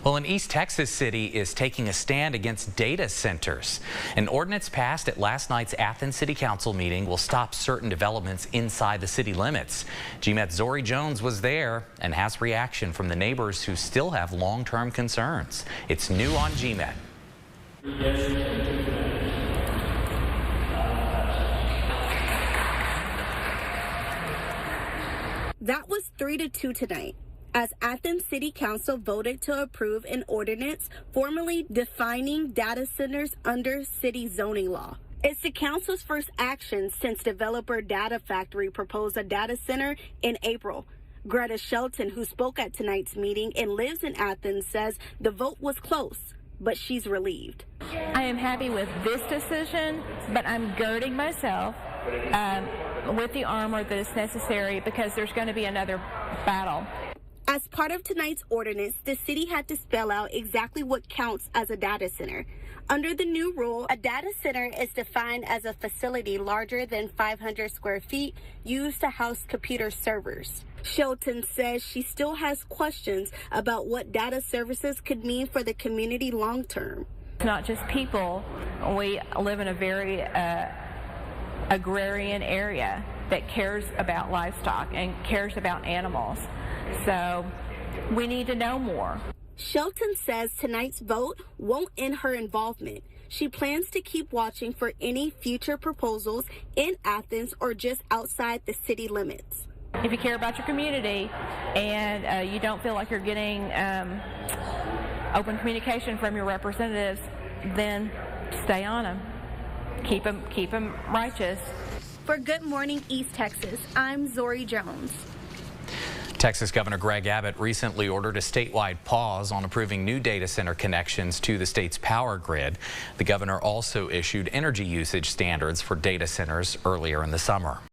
Well, an East Texas city is taking a stand against data centers. An ordinance passed at last night's Athens City Council meeting will stop certain developments inside the city limits. GMET's Zori Jones was there and has reaction from the neighbors who still have long-term concerns. It's new on GMET. That was 3-2 tonight, as Athens City Council voted to approve an ordinance formally defining data centers under city zoning law. It's the council's first action since developer Data Factory proposed a data center in April. Greta Shelton, who spoke at tonight's meeting and lives in Athens, says the vote was close, but she's relieved. I am happy with this decision, but I'm girding myself with the armor that is necessary because there's going to be another battle. As part of tonight's ordinance, the city had to spell out exactly what counts as a data center. Under the new rule, a data center is defined as a facility larger than 500 square feet used to house computer servers. Shelton says she still has questions about what data services could mean for the community long term. It's not just people. We live in a very agrarian area that cares about livestock and cares about animals. So we need to know more. Shelton says tonight's vote won't end her involvement. She plans to keep watching for any future proposals in Athens or just outside the city limits. If you care about your community and you don't feel like you're getting open communication from your representatives, then stay on them. Keep them righteous. For Good Morning East Texas, I'm Zori Jones. Texas Governor Greg Abbott recently ordered a statewide pause on approving new data center connections to the state's power grid. The governor also issued energy usage standards for data centers earlier in the summer.